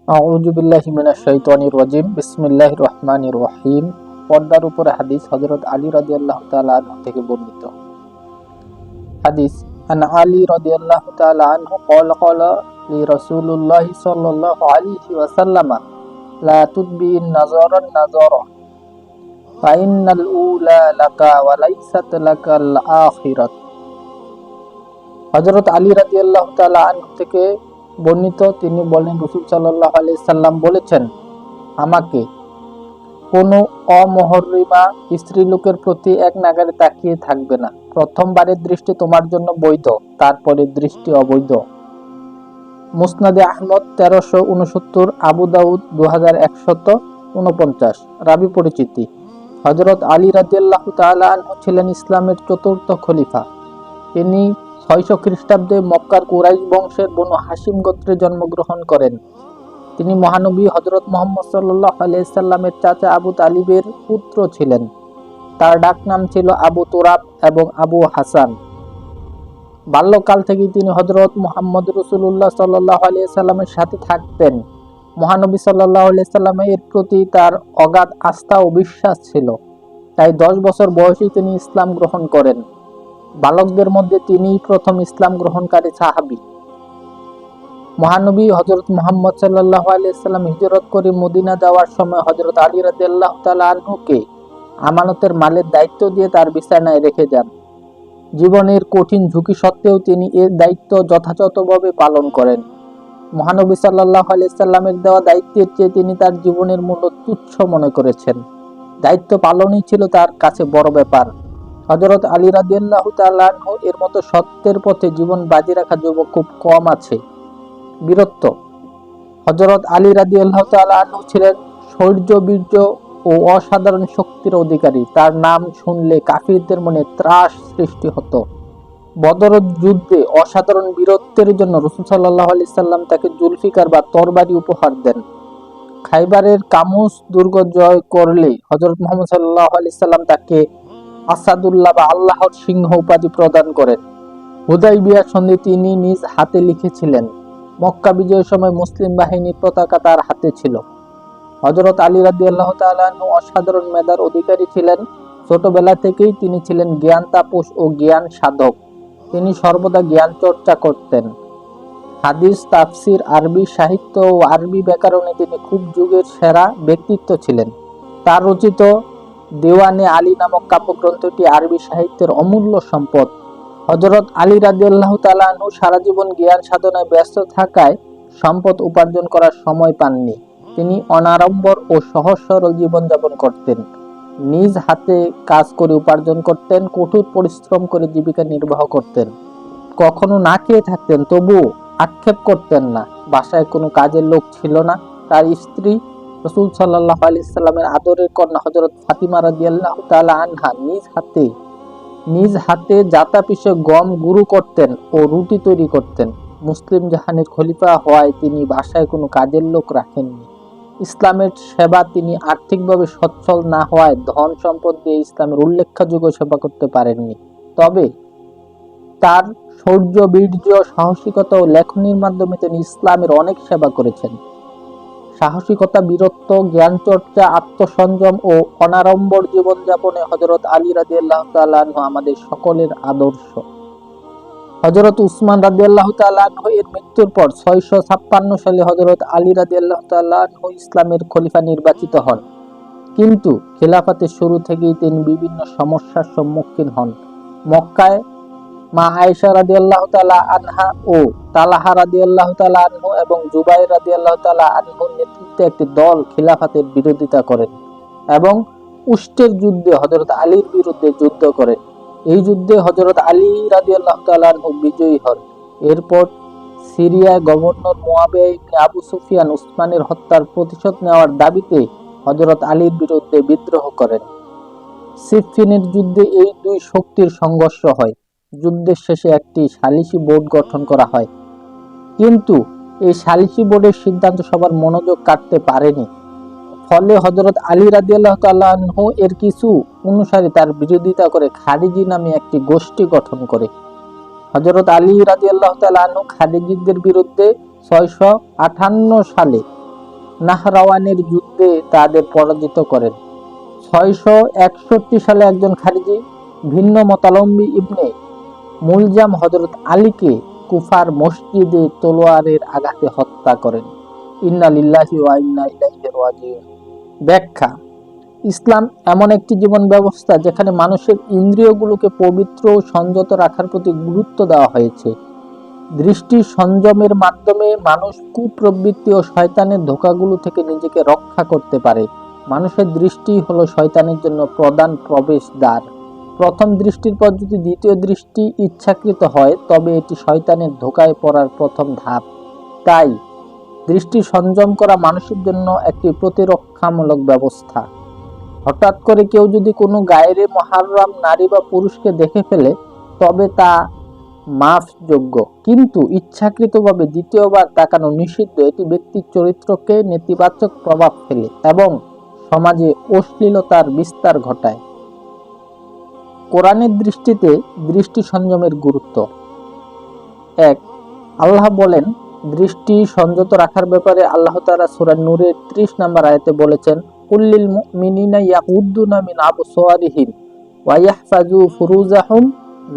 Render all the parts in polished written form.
আউযু বিল্লাহি মিনাশ শাইতানির রাজিম। বিসমিল্লাহির রহমানির রহিম। পর্দার উপরে হাদিস হযরত আলী রাদিয়াল্লাহু তাআলা আনহু থেকে বর্ণিত। হাদিস আন আলী রাদিয়াল্লাহু তাআলা আনহু ক্বালা ক্বালা লি রাসূলুল্লাহি সাল্লাল্লাহু আলাইহি ওয়াসাল্লাম লা তুদবিন নাযারান নাযারা ফা ইন্নাল উলা লাকা ওয়া লাইসাত লাকাল আখিরাত। হযরত আলী রাদিয়াল্লাহু তাআলা আনহু থেকে বর্ণিত, তিনি বলেন, রাসূল সাল্লাল্লাহু আলাইহি সাল্লাম বলেছেন, আমাকে কোনো অমুহরিমা স্ত্রীলোকের প্রতি এক নাগাড়ে তাকিয়ে থাকবে না। প্রথমবারের দৃষ্টি তোমার জন্য বৈধ, তারপরে দৃষ্টি অবৈধ। মুসনাদে আহমদ 1369, আবু দাউদ 2149। রাবি পরিচিতি: হযরত আলী রাদিয়াল্লাহু তাআলা আনহু ছিলেন ইসলামের চতুর্থ খলিফা। তিনি 600 খ্রিস্টাব্দে মক্কার কুরাইশ বংশের বনু হাশিম গোত্রে জন্মগ্রহণ করেন। তিনি মহানবী হযরত মুহাম্মদ সাল্লাল্লাহু আলাইহি সাল্লামের চাচা আবু তালিবের পুত্র ছিলেন। তার ডাকনাম ছিল আবু তুরাব এবং আবু হাসান। বাল্যকাল থেকেই তিনি হযরত মুহাম্মদ রাসূলুল্লাহ সাল্লাল্লাহু আলাইহি সাল্লামের সাথে থাকতেন। মহানবী সাল্লাল্লাহু আলাইহি সাল্লামের প্রতি তার অগাধ আস্থা ও বিশ্বাস ছিল। তাই 10 বছর বয়সে তিনি ইসলাম গ্রহণ করেন। বালকদের মধ্যে তিনিই প্রথম ইসলাম গ্রহণকারী সাহাবী। মহানবী হযরত মুহাম্মদ সাল্লাল্লাহু আলাইহি সাল্লাম হিজরত করে মদিনা যাওয়ার সময় হযরত আলী রাদিয়াল্লাহু তাআলা আনহুকে আমানতের মালের দায়িত্ব দিয়ে তার বিছানায় রেখে যান। জীবনের কঠিন ঝুঁকি সত্ত্বেও তিনি এর দায়িত্ব যথাযথভাবে পালন করেন। মহানবী সাল্লাল্লাহু আলাইহি সাল্লামের দেওয়া দায়িত্বের চেয়ে তিনি তার জীবনের মূল্য তুচ্ছ মনে করেছেন। দায়িত্ব পালনই ছিল তার কাছে বড় ব্যাপার। হযরত আলী রাদিয়াল্লাহু তাআলা আনহু এর মতো সত্যের পথে জীবন বাজি রাখা যুবক খুব কম আছে। বীরত্ব: হযরত আলী রাদিয়াল্লাহু তাআলা আনহু ছিলেন শৌর্য, বীর্য ও অসাধারণ শক্তির অধিকারী। তার নাম শুনলে কাফিরদের মনে ত্রাস সৃষ্টি হতো। বদর যুদ্ধে অসাধারণ বীরত্বের জন্য রাসূল সাল্লাল্লাহু আলাইহি সাল্লাম তাকে জুলফিকার বা তরবারি উপহার দেন। খাইবারের কামুস দুর্গ জয় করলে হযরত মুহাম্মদ সাল্লাল্লাহু আলাইহি সাল্লাম তাকে আসাদুল্লাহ বা আল্লাহর সিংহ উপাধি প্রদান করেন। হুদাইবিয়া সন্ধি তিনি নিজ হাতে লিখেছিলেন। মক্কা বিজয়ের সময় মুসলিম বাহিনীর পতাকা তার হাতে ছিল। হযরত আলী রাদিয়াল্লাহু তাআলা আনহু অসাধারণ মেধার অধিকারী ছিলেন। ছোটবেলা থেকেই তিনি ছিলেন জ্ঞান তাপস ও জ্ঞান সাধক। তিনি সর্বদা জ্ঞান চর্চা করতেন। হাদিস, তাফসির, আরবি সাহিত্য ও আরবি ব্যাকরণে তিনি খুব যুগের সেরা ব্যক্তিত্ব ছিলেন। তার রচিত দেওয়ানে আলী নামক কাব্যগ্রন্থটি আরবি সাহিত্যের অমূল্য সম্পদ। হযরত আলী রাদিয়াল্লাহু তাআলা আনহু সারা জীবন জ্ঞান সাধনায় ব্যস্ত থাকায় সম্পদ উপার্জন করার সময় পাননি। তিনি অনাড়ম্বর ও সহজ সরল জীবনযাপন করতেন। নিজ হাতে কাজ করে উপার্জন করতেন, কঠোর পরিশ্রম করে জীবিকা নির্বাহ করতেন। কখনো না খেয়ে থাকতেন, তবুও আক্ষেপ করতেন না। বাসায় কোনো কাজের লোক ছিল না। তার স্ত্রী রাসূল সাল্লাল্লাহু আলাইহি সাল্লামের আদরের কন্যা হযরত ফাতিমা রাদিয়াল্লাহু তাআলা আনহা নিজ হাতে জাতা পিষে গম গুঁড়ো করতেন ও রুটি তৈরি করতেন। মুসলিম জাহানের খলিফা হওয়ায় তিনি বাসায় কোনো কাজের লোক রাখেননি। ইসলামের সেবা তিনি আর্থিকভাবে সচ্ছল না হওয়ায় ধন সম্পদ দিয়ে ইসলামের উল্লেখযোগ্য সেবা করতে পারেননি। তবে তার শৌর্য, বীর্য, সাহসিকতা ও লেখনীর মাধ্যমে তিনি ইসলামের অনেক সেবা করেছেন। সাহসিকতা, বীরত্ব, জ্ঞান চর্চা, আত্মসংযম ও অনাড়ম্বর জীবনযাপনে হযরত আলী রাদিয়াল্লাহু তাআলা আনহু আমাদের সকলের আদর্শ। হযরত উসমান রাদিয়াল্লাহু তাআলা আনহু এর মৃত্যুর পর 656 সালে হযরত আলী রাদিয়াল্লাহু তাআলা আনহু ইসলামের খলিফা নির্বাচিত হন। কিন্তু খেলাফতের শুরু থেকেই তিনি বিভিন্ন সমস্যার সম্মুখীন হন। মক্কায় মা আয়েশা রাদিয়াল্লাহু তাআলা আনহা ও তালহা রাদিয়াল্লাহু তাআলা আনহু এবং জুবাইর রাদিয়াল্লাহু তাআলা আনহুর নেতৃত্বে একটি দল খিলাফতের বিরোধিতা করেন এবং উষ্টের যুদ্ধে হযরত আলীর বিরুদ্ধে যুদ্ধ করেন। এই যুদ্ধে হযরত আলী রাদিয়াল্লাহু তাআলা আনহু বিজয়ী হন। এরপর সিরিয়ায় গভর্নর মুয়াবিয়া ইবনে আবু সুফিয়ান উসমানের হত্যার প্রতিশোধ নেওয়ার দাবিতে হযরত আলীর বিরুদ্ধে বিদ্রোহ করেন। সিফফিনের যুদ্ধে এই দুই শক্তির সংঘর্ষ হয়। যুদ্ধের শেষে একটি সালিসি বোর্ড গঠন করা হয়, কিন্তু এই সালিসি বোর্ডের সিদ্ধান্ত সবার মনোযোগ কাটতে পারেনি। ফলে হযরত আলী রাদিয়াল্লাহু তাআলা আনহু এর কিছু অনুসারী তার বিরোধিতা করে খারিজি নামে একটি গোষ্ঠী গঠন করে। হযরত আলী রাদিয়াল্লাহু তাআলা আনহু খারিজিদের বিরুদ্ধে 658 সালে নাহরাওয়ানের যুদ্ধে তাদের পরাজিত করেন। 661 সালে একজন খারিজি ভিন্ন মতাবলম্বী ইবনে মুলজাম হযরত আলীকে কুফার মসজিদে তলোয়ারের আঘাতে হত্যা করেন। ইন্না লিল্লাহি ওয়া ইন্না ইলাইহি রাজিউন। ব্যাখ্যা: ইসলাম এমন একটি জীবন ব্যবস্থা যেখানে মানুষের ইন্দ্রিয়গুলোকে পবিত্র ও সংযত রাখার প্রতি গুরুত্ব দেওয়া হয়েছে। দৃষ্টি সংযমের মাধ্যমে মানুষ কুপ্রবৃত্তি ও শয়তানের ধোঁকাগুলো থেকে নিজেকে রক্ষা করতে পারে। মানুষের দৃষ্টি হলো শয়তানের জন্য প্রধান প্রবেশদ্বার। প্রথম দৃষ্টির পর যদি দ্বিতীয় দৃষ্টি ইচ্ছাকৃত হয় তবে এটি শয়তানের ধোঁকায় পড়ার প্রথম ধাপ। তাই দৃষ্টি সংযম করা মানুষের জন্য একটি প্রতিরক্ষামূলক ব্যবস্থা। হঠাৎ করে কেউ যদি কোনো গায়রে মুহাররাম নারী বা পুরুষকে দেখে ফেলে তবে তা মাফযোগ্য, কিন্তু ইচ্ছাকৃতভাবে দ্বিতীয়বার তাকানো নিষিদ্ধ। এটি ব্যক্তির চরিত্রকে নেতিবাচক প্রভাব ফেলে এবং সমাজে অশ্লীলতার বিস্তার ঘটায়। কোরআনের দৃষ্টিতে দৃষ্টি সংযমের গুরুত্ব। 1. আল্লাহ বলেন, দৃষ্টি সংযত রাখার ব্যাপারে আল্লাহ তাআলা সূরা নূরের 30 নম্বর আয়াতে বলেছেন, কুল্লিল মুমিনিনা ইয়াগুদ্দুনা মিন আবসারিহিম ওয়া ইয়াহফাজু ফুরুজাহুম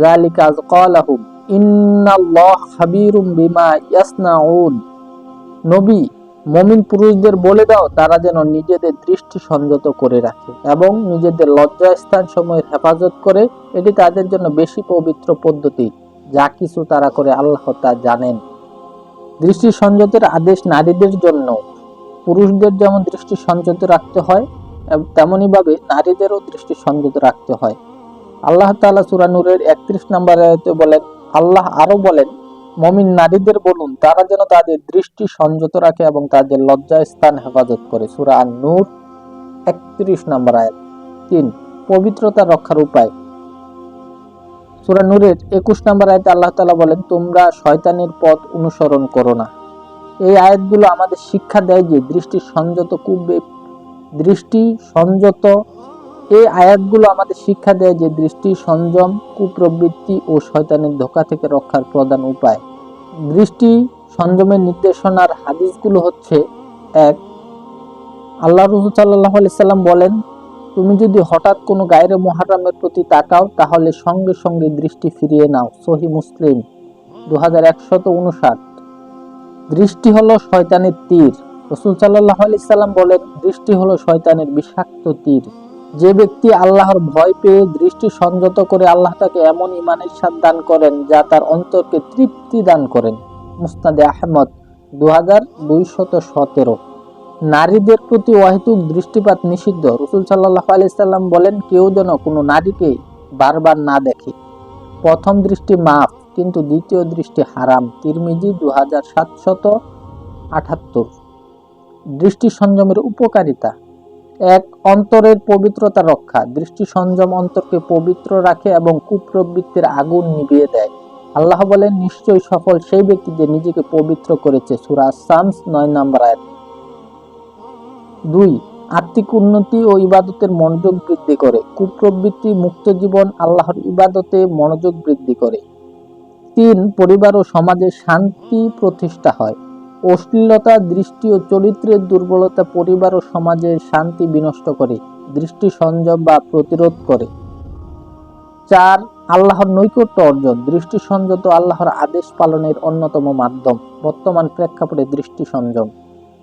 যালিকা আযকালাহুম ইন্নাল্লাহা খাবীরুম বিমা ইয়াসনাউন। নবী, মুমিন পুরুষদের বলে দাও তারা যেন নিজেদের দৃষ্টি সংযত করে রাখে এবং নিজেদের লজ্জাস্থান সমূহের হেফাজত করে। এটি তাদের জন্য বেশি পবিত্র পদ্ধতি। যা কিছু তারা করে আল্লাহ তা জানেন। দৃষ্টি সংযতের আদেশ নারীদের জন্য। পুরুষদের যেমন দৃষ্টি সংযত রাখতে হয় তেমনি ভাবে নারীদেরও দৃষ্টি সংযত রাখতে হয়। আল্লাহ তাআলা সূরা নূরের 31 নম্বর আয়াতে বলেন, আল্লাহ আরো বলেন, মুমিন নারীদের বলুন তারা যেন তাদের দৃষ্টি সংযত রাখে এবং তাদের লজ্জাস্থান হেফাজত করে। সূরা আন-নূর 31 নম্বর আয়াত। 3. পবিত্রতা রক্ষার উপায়। সূরা নূরের 21 নম্বর আয়াতে আল্লাহ তাআলা বলেন, তোমরা শয়তানের পথ অনুসরণ করো না। এই আয়াতগুলো আমাদের শিক্ষা দেয় যে দৃষ্টি সংযত দৃষ্টি সংযম কুপ্রবৃত্তি ও শয়তানের ধোঁকা থেকে রক্ষার প্রধান উপায়। দৃষ্টি সংযমের নির্দেশনার হাদিসগুলো হচ্ছে: 1. আল্লাহ রাসূল সাল্লাল্লাহু আলাইহি সাল্লাম বলেন, তুমি যদি হঠাৎ কোনো গায়রে মুহাররামের প্রতি তাকাও তাহলে সঙ্গে সঙ্গে দৃষ্টি ফিরিয়ে নাও। সহিহ মুসলিম 2159। দৃষ্টি হলো শয়তানের তীর। রাসূল সাল্লাল্লাহু আলাইহি সাল্লাম বলেন, দৃষ্টি হলো শয়তানের বিষাক্ত তীর। যে ব্যক্তি আল্লাহর ভয় পেয়ে দৃষ্টি সংযত করে আল্লাহ তাকে এমন ঈমানের স্বাদ দান করেন যা তার অন্তরকে তৃপ্তি দান করেন। মুসনাদে আহমদ 2217। নারীদের প্রতি অহেতুক দৃষ্টিপাত নিষিদ্ধ। রাসূল সাল্লাল্লাহু আলাইহি সাল্লাম বলেন, কেউ যেন কোনো নারীকে বারবার না দেখে। প্রথম দৃষ্টি মাফ, কিন্তু দ্বিতীয় দৃষ্টি হারাম। তিরমিজি 2778। দৃষ্টি সংযমের উপকারিতা। 1. অন্তরের পবিত্রতা রক্ষা। দৃষ্টি সংযম অন্তরকে পবিত্র রাখে এবং কুপ্রবৃত্তির আগুন নিভিয়ে দেয়। আল্লাহ বলেন, নিশ্চয়ই সফল সেই ব্যক্তি যে নিজেকে পবিত্র করেছে। সূরা শামস 9 নম্বর আয়াত। 2. আত্মিক উন্নতি ও ইবাদতের মনোযোগ বৃদ্ধি করে। কুপ্রবৃত্তি মুক্ত জীবন আল্লাহর ইবাদতে মনোযোগ বৃদ্ধি করে। 3. পরিবার ও সমাজে শান্তি প্রতিষ্ঠা হয়। অশ্লীলতা, দৃষ্টি ও চরিত্রের দুর্বলতা পরিবার ও সমাজের শান্তি বিনষ্ট করে, দৃষ্টি সংযম বা প্রতিরোধ করে। 4. আল্লাহর নৈকট্য অর্জন। দৃষ্টি সংযত আল্লাহর আদেশ পালনের অন্যতম মাধ্যম। বর্তমান প্রেক্ষাপটে দৃষ্টি সংযম।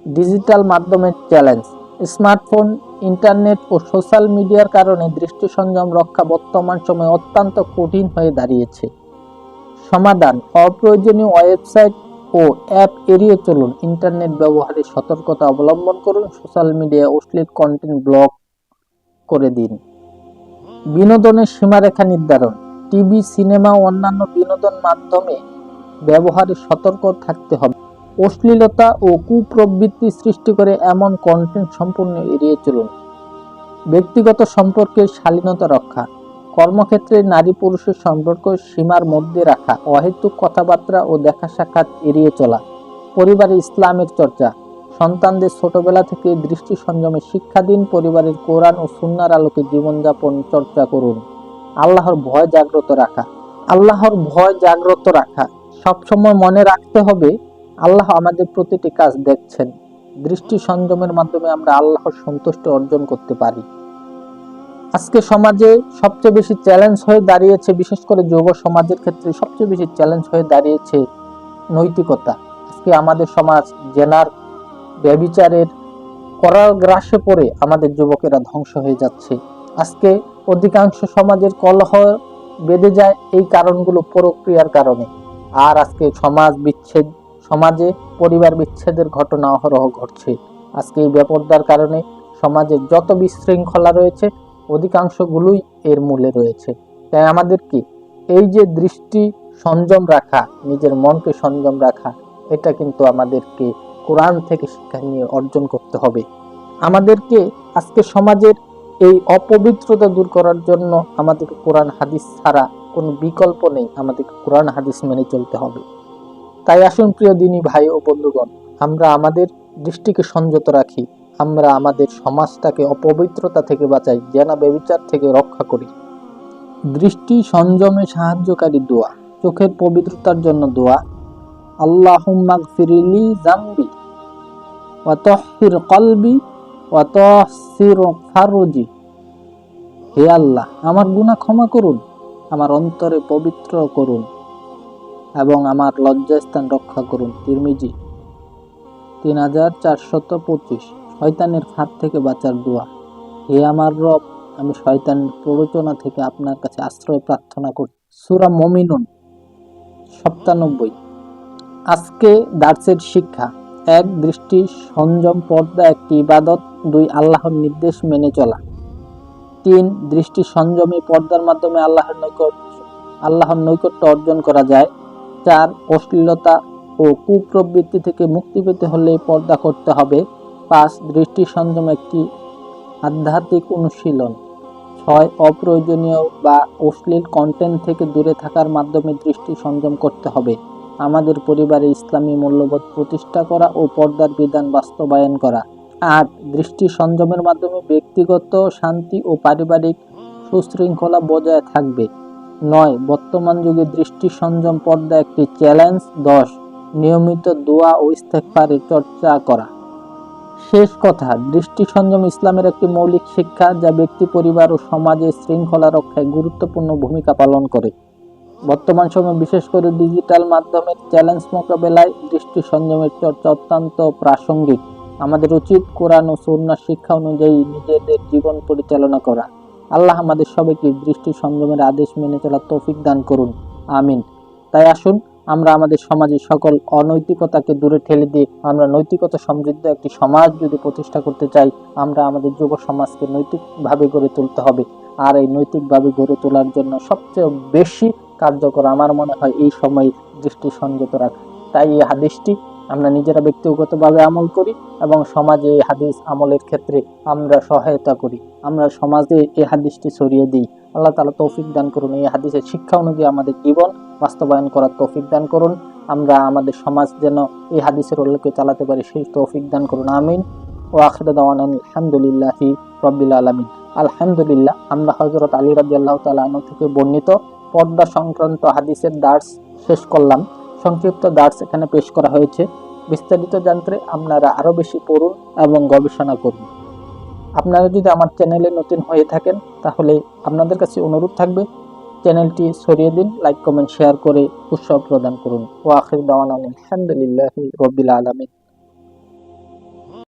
ডিজিটাল মাধ্যমের চ্যালেঞ্জ। স্মার্টফোন, ইন্টারনেট ও সোশ্যাল মিডিয়ার কারণে দৃষ্টি সংযম রক্ষা বর্তমান সময়ে অত্যন্ত কঠিন হয়ে দাঁড়িয়েছে। সমাধান: অপ্রয়োজনীয় ওয়েবসাইট ও অ্যাপ এড়িয়ে চলুন। ইন্টারনেট ব্যবহারে সতর্কতা অবলম্বন করুন। সোশ্যাল মিডিয়ায় অশ্লীল কন্টেন্ট ব্লক করে দিন। বিনোদনের সীমারেখা নির্ধারণ। টিভি, সিনেমা ও অন্যান্য বিনোদন মাধ্যমে ব্যবহারে সতর্ক থাকতে হবে। অশ্লীলতা ও কুপ্রবৃত্তি সৃষ্টি করে এমন কন্টেন্ট সম্পূর্ণ এড়িয়ে চলুন। ব্যক্তিগত সম্পর্কের শালীনতা রক্ষা। কর্মক্ষেত্রে নারী পুরুষের সম্পর্ক সীমার মধ্যে রাখা, অহেতুক কথাবার্তা ও দেখা সাক্ষাৎ এড়িয়ে চলা। পরিবারে ইসলামের চর্চা। সন্তানদের ছোটবেলা থেকে দৃষ্টি সংযমের শিক্ষা দিন। পরিবারের কোরআন ও সুন্নাহর আলোকে জীবনযাপন চর্চা করুন। আল্লাহর ভয় জাগ্রত রাখা। সবসময় মনে রাখতে হবে আল্লাহ আমাদের প্রতিটি কাজ দেখছেন। দৃষ্টি সংযমের মাধ্যমে আমরা আল্লাহর সন্তুষ্টি অর্জন করতে পারি। আজকে সমাজে সবচেয়ে বেশি চ্যালেঞ্জ হয়ে দাঁড়িয়েছে, বিশেষ করে যুব সমাজের ক্ষেত্রে সবচেয়ে বেশি চ্যালেঞ্জ হয়ে দাঁড়িয়েছে নৈতিকতা। আজকে আমাদের সমাজ জেনার, ব্যভিচারের করাল গ্রাসে পড়ে আমাদের যুবকেরা ধ্বংস হয়ে যাচ্ছে। আজকে অধিকাংশ সমাজের কলহ বেঁধে যায় এই কারণগুলো প্রক্রিয়ার কারণে। আর আজকে সমাজে পরিবার বিচ্ছেদের ঘটনা অহরহ ঘটছে। আজকে এই বেপরদার কারণে সমাজে যত বিশৃঙ্খলা রয়েছে অধিকাংশগুলোই এর মূলে রয়েছে। তাই আমাদেরকে এই যে দৃষ্টি সংযম রাখা, নিজের মনকে সংযম রাখা, এটা কিন্তু আমাদেরকে কোরআন থেকে শিক্ষা নিয়ে অর্জন করতে হবে। আমাদেরকে আজকে সমাজের এই অপবিত্রতা দূর করার জন্য আমাদেরকে কোরআন হাদিস ছাড়া কোনো বিকল্প নেই, আমাদেরকে কোরআন হাদিস মেনে চলতে হবে। তাই আসুন প্রিয় দিনী ভাই ও বন্ধুগণ, আমরা আমাদের দৃষ্টিকে সংযত রাখি, আমরা আমাদের সমাজটাকে অপবিত্রতা থেকে বাঁচাই, জেনা ব্যভিচার থেকে রক্ষা করি। দৃষ্টি সংযমে সাহায্যকারী দোয়া, চোখের পবিত্রতার জন্য দোয়া। আল্লাহুম্মা গফিরলি যামবি ওয়া তাহহির কলবি ওয়া তাহসির ফারজি। হে আল্লাহ, আমার গুনাহ ক্ষমা করুন, আমার অন্তরে পবিত্র করুন এবং আমার লজ্জাস্থান রক্ষা করুন। তিরমিজি 3425। শয়তানের ফাঁদ থেকে বাঁচার দোয়া। হে আমার রব, আমি শয়তানের প্ররোচনা থেকে আপনার কাছে আশ্রয় প্রার্থনা করি। সূরা মুমিনুন 97। আজকে দার্সের শিক্ষা: 1. দৃষ্টি সংযম, পর্দা একটি ইবাদত। 2. আল্লাহর নির্দেশ মেনে চলা। 3. দৃষ্টি সংযমী পর্দার মাধ্যমে আল্লাহর নৈকট্য অর্জন করা যায়। 4. অশ্লীলতা ও কুপ্রবৃত্তি থেকে মুক্তি পেতে হলে পর্দা করতে হবে। 5. দৃষ্টি সংযম একটি আধ্যাত্মিক অনুশীলন। 6. অপ্রয়োজনীয় বা অশ্লীল কন্টেন্ট থেকে দূরে থাকার মাধ্যমে দৃষ্টি সংযম করতে হবে। আমাদের পরিবারে ইসলামী মূল্যবোধ প্রতিষ্ঠা করা ও পর্দার বিধান বাস্তবায়ন করা। 8. দৃষ্টি সংযমের মাধ্যমে ব্যক্তিগত শান্তি ও পারিবারিক সুশৃঙ্খলা বজায় থাকবে। 9. বর্তমান যুগে দৃষ্টি সংযম পর্দা একটি চ্যালেঞ্জ। 10. নিয়মিত দোয়া ও ইস্তেগফারের চর্চা করা। শেষ কথা, দৃষ্টি সংযম ইসলামের একটি মৌলিক শিক্ষা যা ব্যক্তি, পরিবার ও সমাজের শৃঙ্খলা রক্ষায় গুরুত্বপূর্ণ ভূমিকা পালন করে। বর্তমান সময়ে বিশেষ করে ডিজিটাল মাধ্যমের চ্যালেঞ্জ মোকাবেলায় দৃষ্টি সংযমের চর্চা অত্যন্ত প্রাসঙ্গিক। আমাদের উচিত কোরআন ও সুন্নাহর শিক্ষা অনুযায়ী নিজেদের জীবন পরিচালনা করা। আল্লাহ আমাদের সবাইকে দৃষ্টি সংযমের আদেশ মেনে চলার তৌফিক দান করুন, আমিন। তাই আসুন আমরা আমাদের সমাজের সকল অনৈতিকতাকে দূরে ঠেলে দিয়ে আমরা নৈতিকতা সমৃদ্ধ একটি সমাজ যদি প্রতিষ্ঠা করতে চাই, আমরা আমাদের যুব সমাজকে নৈতিকভাবে গড়ে তুলতে হবে। আর এই নৈতিকভাবে গড়ে তোলার জন্য সবচেয়ে বেশি কার্যকর আমার মনে হয় এই সময়ে দৃষ্টি সংযত রাখা। তাই এই হাদিসটি আমরা নিজেরা ব্যক্তিগতভাবে আমল করি এবং সমাজে এই হাদিস আমলের ক্ষেত্রে আমরা সহায়তা করি, আমরা সমাজে এই হাদিসটি ছড়িয়ে দিই। আল্লাহ তাআলা তৌফিক দান করুন, এই হাদিসের শিক্ষা অনুযায়ী আমাদের জীবন বাস্তবায়ন করার তৌফিক দান করুন। আমরা আমাদের সমাজ যেন এই হাদিসের উল্লেখে চালাতে পারি সেই তৌফিক দান করুন, আমিন। ওয়া আখিরু দাওয়ানা আলহামদুলিল্লাহি রাব্বিল আলামিন। আলহামদুলিল্লাহ, আমরা হযরত আলী রাদিয়াল্লাহু তাআলা আনহু থেকে বর্ণিত পর্দা সংক্রান্ত হাদিসের দার্স শেষ করলাম। সংক্ষিপ্ত দার্স এখানে পেশ করা হয়েছে। বিস্তারিত জানতে আপনারা আরো বেশি পড়ুন এবং গবেষণা করুন। আপনারা যদি আমার চ্যানেলে নতুন হয়ে থাকেন তাহলে আপনাদের কাছে অনুরোধ থাকবে চ্যানেলটি ছড়িয়ে দিন, লাইক, কমেন্ট, শেয়ার করে উৎসাহ প্রদান করুন। ওয়া আখিরু দাওয়ানা আলহামদুলিল্লাহি রাব্বিল আলামিন।